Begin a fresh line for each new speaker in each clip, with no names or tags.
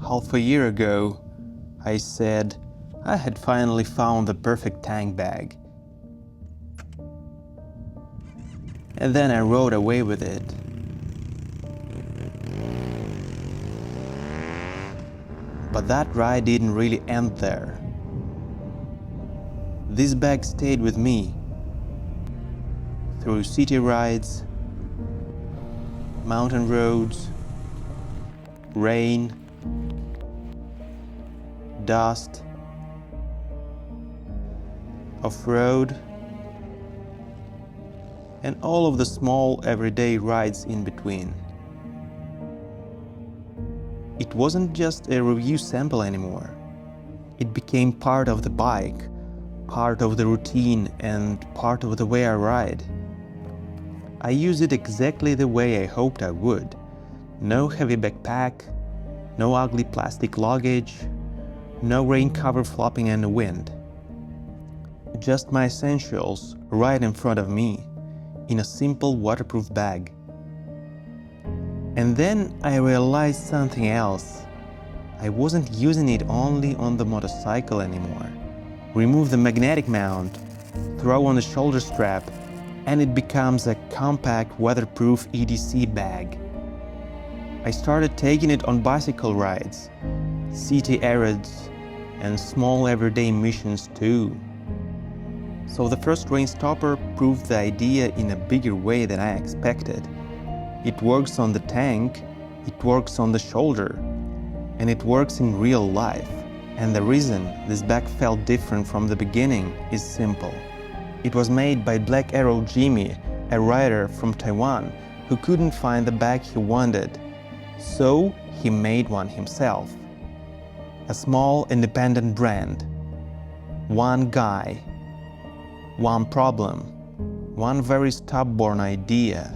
Half a year ago, I said I had finally found the perfect tank bag. And then I rode away with it. But that ride didn't really end there. This bag stayed with me through city rides, mountain roads, rain, dust, off-road, and all of the small everyday rides in between. It wasn't just a review sample anymore. It became part of the bike, part of the routine, and part of the way I ride. I use it exactly the way I hoped I would. No heavy backpack, no ugly plastic luggage, no rain cover flopping in the wind. Just my essentials right in front of me, in a simple waterproof bag. And then I realized something else. I wasn't using it only on the motorcycle anymore. Remove the magnetic mount, throw on the shoulder strap, and it becomes a compact weatherproof EDC bag. I started taking it on bicycle rides, city errands, and small everyday missions too. So the first RAINSTOPPER proved the idea in a bigger way than I expected. It works on the tank, it works on the shoulder, and it works in real life. And the reason this bag felt different from the beginning is simple. It was made by Black Arrow Jimmy, a rider from Taiwan who couldn't find the bag he wanted. So he made one himself. A small independent brand. One guy. One problem. One very stubborn idea.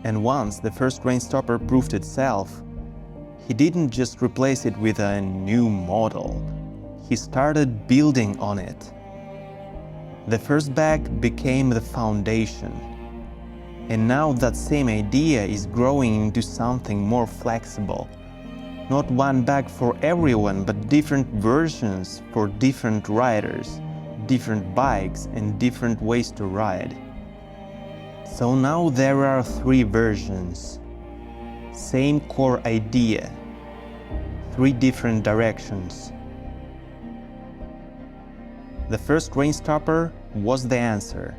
And once the first RAINSTOPPER proved itself, he didn't just replace it with a new model. He started building on it. The first bag became the foundation. And now that same idea is growing into something more flexible. Not one bag for everyone, but different versions for different riders, different bikes, and different ways to ride. So now there are 3 versions. Same core idea. 3 different directions. The first RAINSTOPPER was the answer.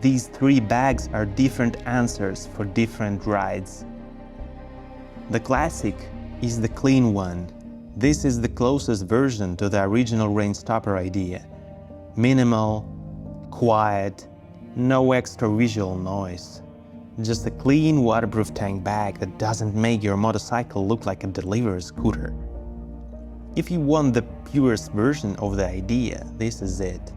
These 3 bags are different answers for different rides. The Classic is the clean one. This is the closest version to the original RAINSTOPPER idea. Minimal, quiet, no extra visual noise. Just a clean waterproof tank bag that doesn't make your motorcycle look like a delivery scooter. If you want the purest version of the idea, this is it.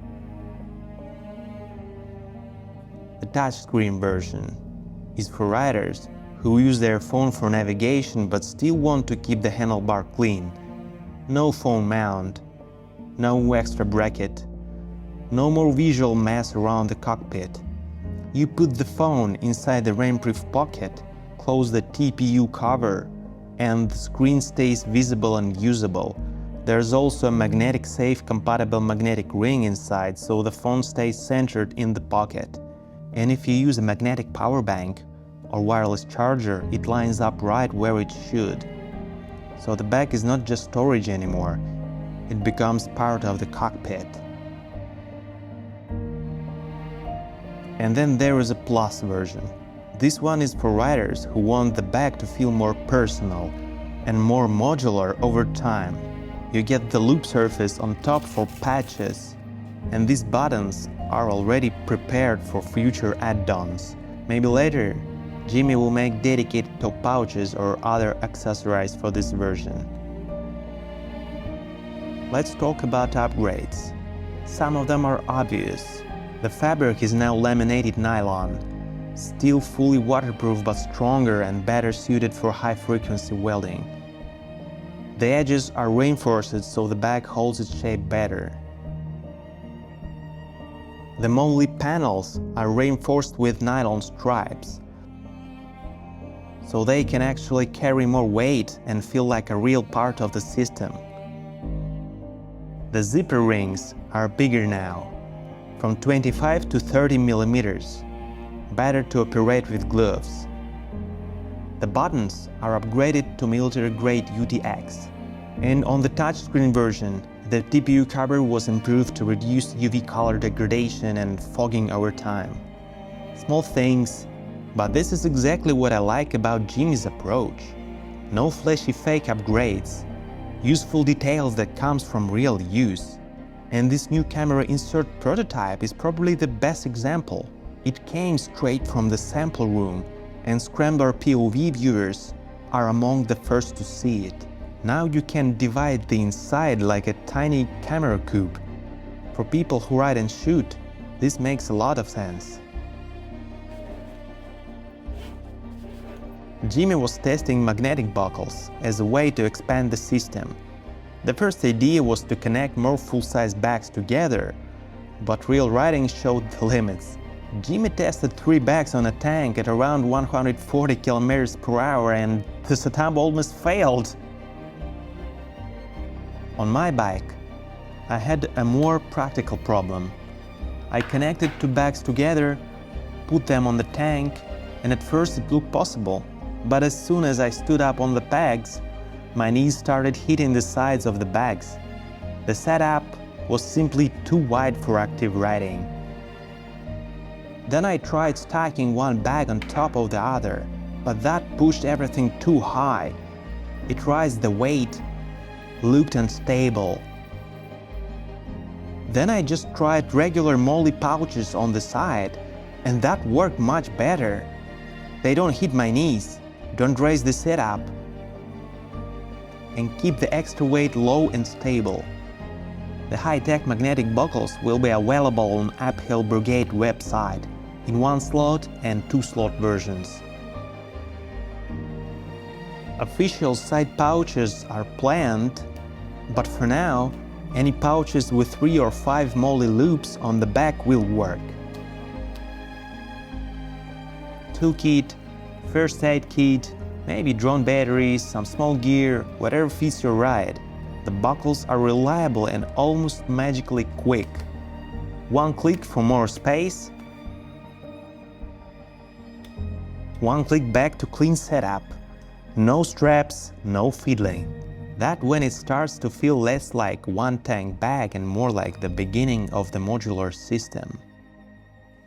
The touchscreen version is for riders who use their phone for navigation but still want to keep the handlebar clean. No phone mount, no extra bracket, no more visual mess around the cockpit. You put the phone inside the rainproof pocket, close the TPU cover, and the screen stays visible and usable. There's also a MagSafe-compatible magnetic ring inside, so the phone stays centered in the pocket. And if you use a magnetic power bank or wireless charger, it lines up right where it should. So the bag is not just storage anymore, it becomes part of the cockpit. And then there is a Plus version. This one is for riders who want the bag to feel more personal and more modular over time. You get the loop surface on top for patches, and these buttons are already prepared for future add-ons. Maybe later, Jimmy will make dedicated top pouches or other accessories for this version. Let's talk about upgrades. Some of them are obvious. The fabric is now laminated nylon, still fully waterproof but stronger and better suited for high-frequency welding. The edges are reinforced so the bag holds its shape better. The MOLLE panels are reinforced with nylon stripes. so they can actually carry more weight and feel like a real part of the system. The zipper rings are bigger now, from 25 to 30 millimeters, better to operate with gloves. The buttons are upgraded to military-grade UTX, and on the touchscreen version, the TPU cover was improved to reduce UV color degradation and fogging over time. Small things, but this is exactly what I like about Jimmy's approach. No flashy fake upgrades, useful details that comes from real use. And this new camera insert prototype is probably the best example. It came straight from the sample room, and Scrambler POV viewers are among the first to see it. Now you can divide the inside like a tiny camera cube. For people who ride and shoot, this makes a lot of sense. Jimmy was testing magnetic buckles as a way to expand the system. The first idea was to connect more full-size bags together, but real riding showed the limits. Jimmy tested 3 bags on a tank at around 140 km/h and the setup almost failed. On my bike, I had a more practical problem. I connected 2 bags together, put them on the tank, and at first it looked possible. But as soon as I stood up on the pegs, my knees started hitting the sides of the bags. The setup was simply too wide for active riding. Then I tried stacking one bag on top of the other, but that pushed everything too high. It raised the weight, looked unstable. Then I just tried regular MOLLE pouches on the side, and that worked much better. They don't hit my knees, don't raise the setup, and keep the extra weight low and stable. The high-tech magnetic buckles will be available on Uphill Brigade website in 1-slot and 2-slot versions. Official side pouches are planned, but for now, any pouches with 3 or 5 MOLLE loops on the back will work. Toolkit, first aid kit, maybe drone batteries, some small gear, whatever fits your ride. The buckles are reliable and almost magically quick. 1 click for more space, 1 click back to clean setup. No straps, no fiddling. That when it starts to feel less like one tank bag and more like the beginning of the modular system.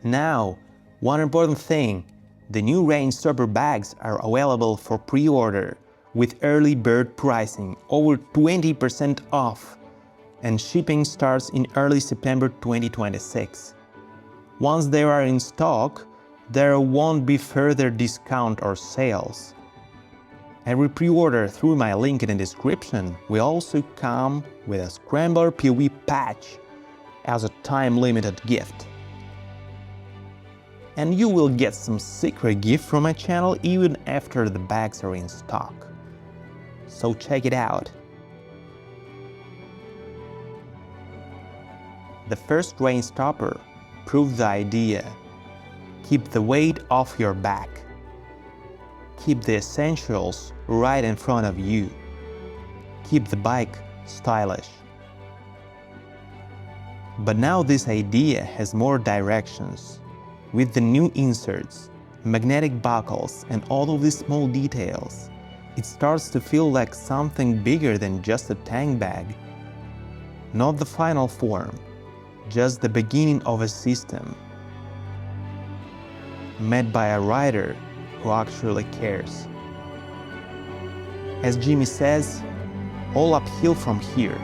Now, one important thing. The new RAINSTOPPER bags are available for pre-order with early bird pricing over 20% off, and shipping starts in early September 2026. Once they are in stock, there won't be further discount or sales. Every pre-order through my link in the description will also come with a Scrambler POV patch as a time-limited gift. And you will get some secret gift from my channel even after the bags are in stock. So check it out. The first RAINSTOPPER proved the idea. Keep the weight off your back. Keep the essentials right in front of you. Keep the bike stylish. But now this idea has more directions. With the new inserts, magnetic buckles, and all of these small details, it starts to feel like something bigger than just a tank bag. Not the final form, just the beginning of a system made by a rider who actually cares. As Jimmy says, all uphill from here.